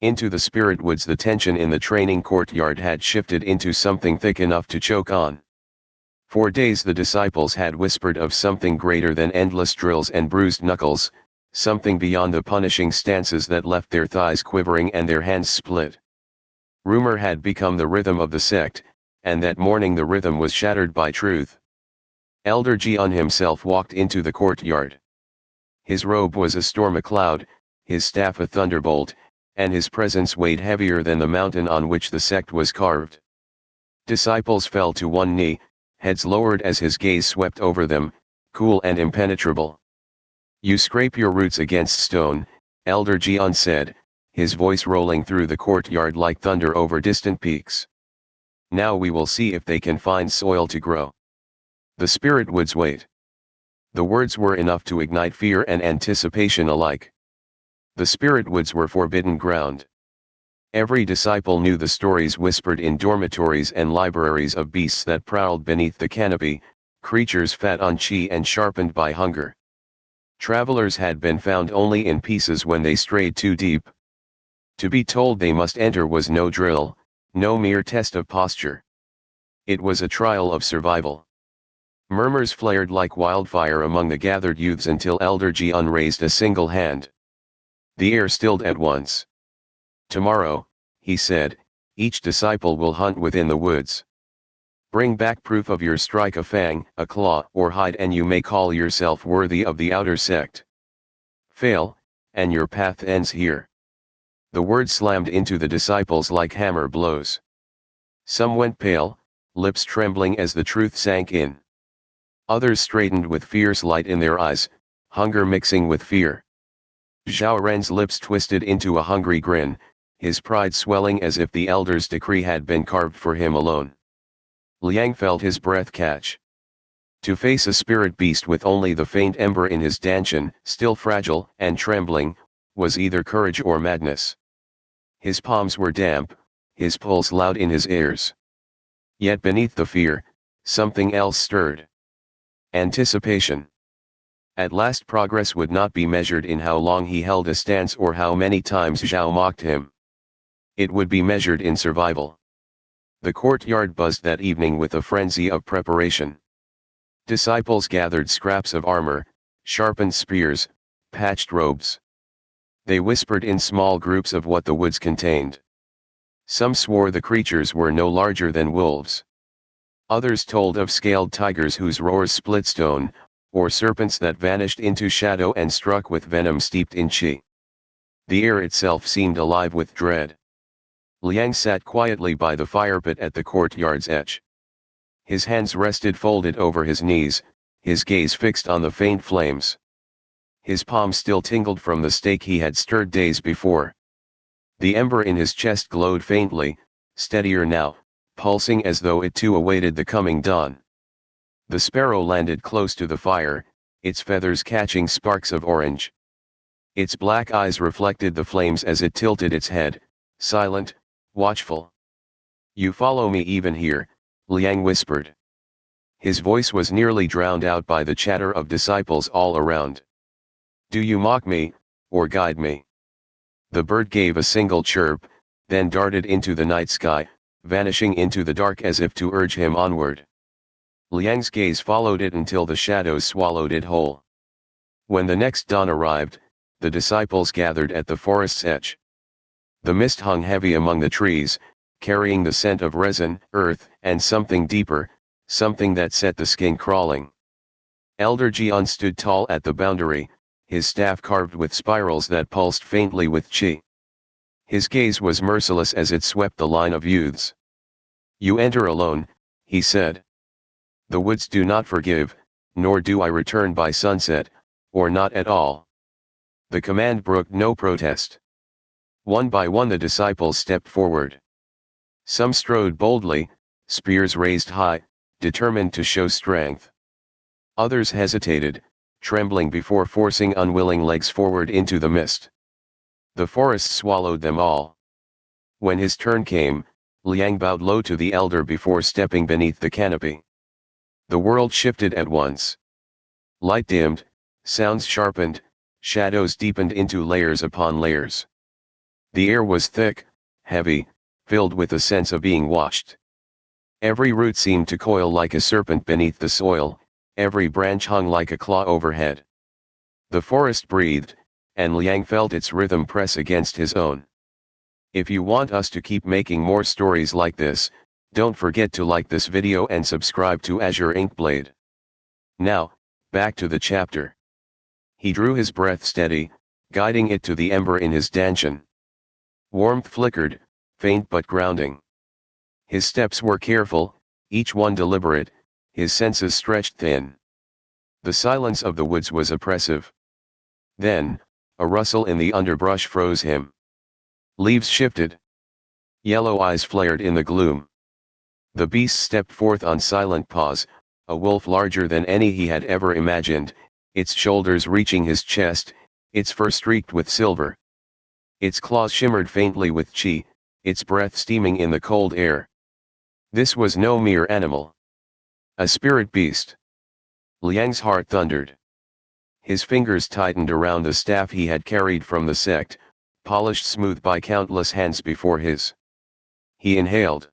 Into the spirit woods. The tension in the training courtyard had shifted into something thick enough to choke on. For days the disciples had whispered of something greater than endless drills and bruised knuckles, something beyond the punishing stances that left their thighs quivering and their hands split. Rumor had become the rhythm of the sect, and that morning the rhythm was shattered by truth. Elder Jian himself walked into the courtyard. His robe was a storm cloud, his staff a thunderbolt, and his presence weighed heavier than the mountain on which the sect was carved. Disciples fell to one knee, heads lowered as his gaze swept over them, cool and impenetrable. "You scrape your roots against stone," Elder Jian said, his voice rolling through the courtyard like thunder over distant peaks. "Now we will see if they can find soil to grow." The spirit woods wait. The words were enough to ignite fear and anticipation alike. The spirit woods were forbidden ground. Every disciple knew the stories whispered in dormitories and libraries of beasts that prowled beneath the canopy, creatures fat on chi and sharpened by hunger. Travelers had been found only in pieces when they strayed too deep. To be told they must enter was no drill, no mere test of posture. It was a trial of survival. Murmurs flared like wildfire among the gathered youths until Elder Jian raised a single hand. The air stilled at once. "Tomorrow," he said, "each disciple will hunt within the woods. Bring back proof of your strike, a fang, a claw, or hide, and you may call yourself worthy of the outer sect. Fail, and your path ends here." The words slammed into the disciples like hammer blows. Some went pale, lips trembling as the truth sank in. Others straightened with fierce light in their eyes, hunger mixing with fear. Zhao Ren's lips twisted into a hungry grin, his pride swelling as if the elder's decree had been carved for him alone. Liang felt his breath catch. To face a spirit beast with only the faint ember in his dantian, still fragile and trembling, was either courage or madness. His palms were damp, his pulse loud in his ears. Yet beneath the fear, something else stirred. Anticipation. At last progress would not be measured in how long he held a stance or how many times Zhao mocked him. It would be measured in survival. The courtyard buzzed that evening with a frenzy of preparation. Disciples gathered scraps of armor, sharpened spears, patched robes. They whispered in small groups of what the woods contained. Some swore the creatures were no larger than wolves. Others told of scaled tigers whose roars split stone, or serpents that vanished into shadow and struck with venom steeped in qi. The air itself seemed alive with dread. Liang sat quietly by the firepit at the courtyard's edge. His hands rested folded over his knees, his gaze fixed on the faint flames. His palms still tingled from the stake he had stirred days before. The ember in his chest glowed faintly, steadier now, pulsing as though it too awaited the coming dawn. The sparrow landed close to the fire, its feathers catching sparks of orange. Its black eyes reflected the flames as it tilted its head, silent, watchful. "You follow me even here," Liang whispered. His voice was nearly drowned out by the chatter of disciples all around. "Do you mock me, or guide me?" The bird gave a single chirp, then darted into the night sky, vanishing into the dark as if to urge him onward. Liang's gaze followed it until the shadows swallowed it whole. When the next dawn arrived, the disciples gathered at the forest's edge. The mist hung heavy among the trees, carrying the scent of resin, earth, and something deeper, something that set the skin crawling. Elder Jian stood tall at the boundary, his staff carved with spirals that pulsed faintly with qi. His gaze was merciless as it swept the line of youths. "You enter alone," he said. "The woods do not forgive, nor do I return by sunset, or not at all." The command brooked no protest. One by one the disciples stepped forward. Some strode boldly, spears raised high, determined to show strength. Others hesitated, trembling before forcing unwilling legs forward into the mist. The forest swallowed them all. When his turn came, Liang bowed low to the elder before stepping beneath the canopy. The world shifted at once. Light dimmed, sounds sharpened, shadows deepened into layers upon layers. The air was thick, heavy, filled with a sense of being watched. Every root seemed to coil like a serpent beneath the soil, every branch hung like a claw overhead. The forest breathed, and Liang felt its rhythm press against his own. If you want us to keep making more stories like this, don't forget to like this video and subscribe to Azure Inkblade. Now, back to the chapter. He drew his breath steady, guiding it to the ember in his dantian. Warmth flickered, faint but grounding. His steps were careful, each one deliberate, his senses stretched thin. The silence of the woods was oppressive. Then, a rustle in the underbrush froze him. Leaves shifted. Yellow eyes flared in the gloom. The beast stepped forth on silent paws, a wolf larger than any he had ever imagined, its shoulders reaching his chest, its fur streaked with silver. Its claws shimmered faintly with chi, its breath steaming in the cold air. This was no mere animal. A spirit beast. Liang's heart thundered. His fingers tightened around the staff he had carried from the sect, polished smooth by countless hands before his. He inhaled.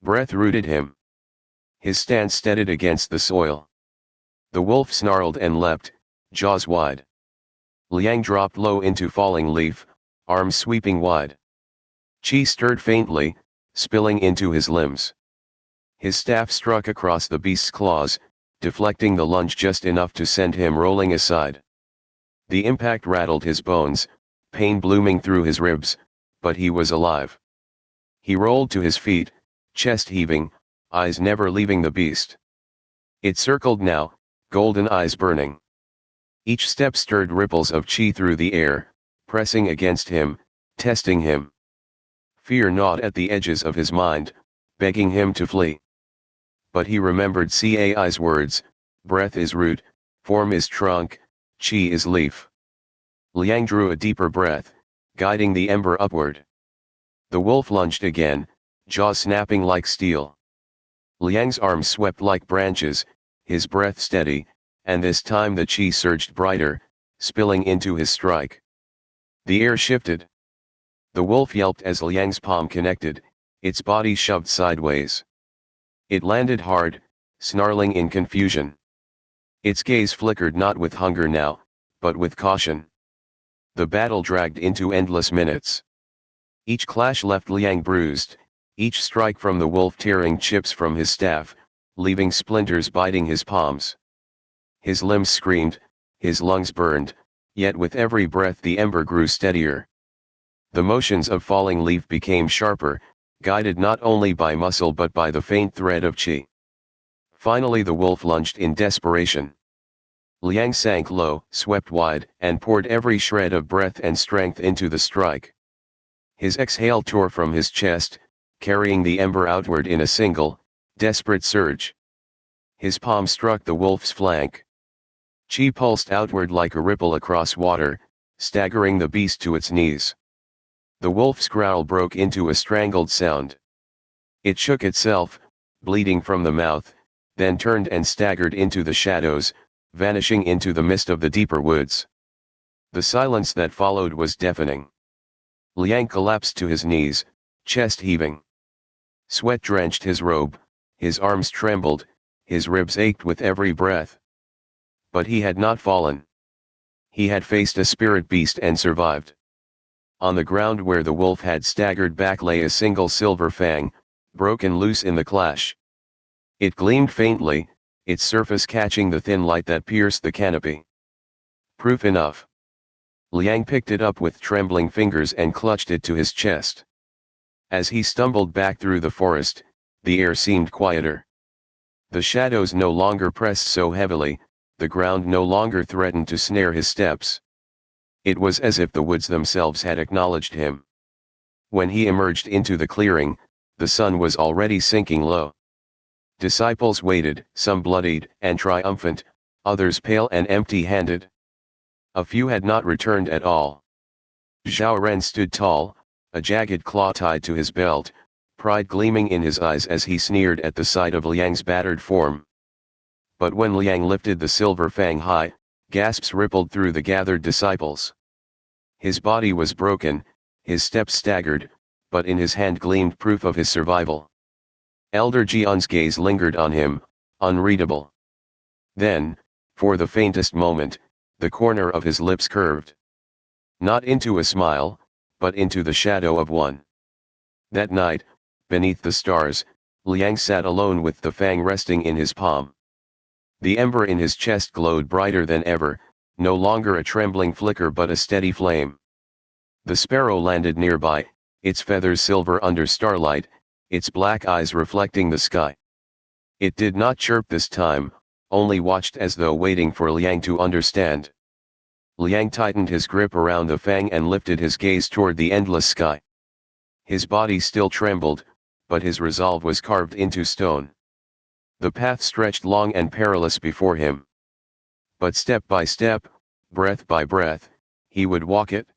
Breath rooted him. His stance steadied against the soil. The wolf snarled and leapt, jaws wide. Liang dropped low into falling leaf, arms sweeping wide. Qi stirred faintly, spilling into his limbs. His staff struck across the beast's claws, deflecting the lunge just enough to send him rolling aside. The impact rattled his bones, pain blooming through his ribs, but he was alive. He rolled to his feet, chest heaving, eyes never leaving the beast. It circled now, golden eyes burning. Each step stirred ripples of chi through the air, pressing against him, testing him. Fear gnawed at the edges of his mind, begging him to flee. But he remembered Cai's words, breath is root, form is trunk, chi is leaf. Liang drew a deeper breath, guiding the ember upward. The wolf lunged again, jaws snapping like steel. Liang's arms swept like branches, his breath steady, and this time the chi surged brighter, spilling into his strike. The air shifted. The wolf yelped as Liang's palm connected, its body shoved sideways. It landed hard, snarling in confusion. Its gaze flickered not with hunger now, but with caution. The battle dragged into endless minutes. Each clash left Liang bruised, each strike from the wolf tearing chips from his staff, leaving splinters biting his palms. His limbs screamed, his lungs burned, yet with every breath the ember grew steadier. The motions of falling leaf became sharper, guided not only by muscle but by the faint thread of chi. Finally the wolf lunged in desperation. Liang sank low, swept wide, and poured every shred of breath and strength into the strike. His exhale tore from his chest, carrying the ember outward in a single, desperate surge. His palm struck the wolf's flank. Chi pulsed outward like a ripple across water, staggering the beast to its knees. The wolf's growl broke into a strangled sound. It shook itself, bleeding from the mouth, then turned and staggered into the shadows, vanishing into the mist of the deeper woods. The silence that followed was deafening. Liang collapsed to his knees, chest heaving. Sweat drenched his robe, his arms trembled, his ribs ached with every breath. But he had not fallen. He had faced a spirit beast and survived. On the ground where the wolf had staggered back lay a single silver fang, broken loose in the clash. It gleamed faintly, its surface catching the thin light that pierced the canopy. Proof enough. Liang picked it up with trembling fingers and clutched it to his chest. As he stumbled back through the forest, the air seemed quieter. The shadows no longer pressed so heavily, the ground no longer threatened to snare his steps. It was as if the woods themselves had acknowledged him. When he emerged into the clearing, the sun was already sinking low. Disciples waited, some bloodied and triumphant, others pale and empty-handed. A few had not returned at all. Zhao Ren stood tall, a jagged claw tied to his belt, pride gleaming in his eyes as he sneered at the sight of Liang's battered form. But when Liang lifted the silver fang high, gasps rippled through the gathered disciples. His body was broken, his steps staggered, but in his hand gleamed proof of his survival. Elder Jian's gaze lingered on him, unreadable. Then, for the faintest moment, the corner of his lips curved. Not into a smile, but into the shadow of one. That night, beneath the stars, Liang sat alone with the fang resting in his palm. The ember in his chest glowed brighter than ever, no longer a trembling flicker but a steady flame. The sparrow landed nearby, its feathers silver under starlight, its black eyes reflecting the sky. It did not chirp this time, only watched as though waiting for Liang to understand. Liang tightened his grip around the fang and lifted his gaze toward the endless sky. His body still trembled, but his resolve was carved into stone. The path stretched long and perilous before him. But step by step, breath by breath, he would walk it,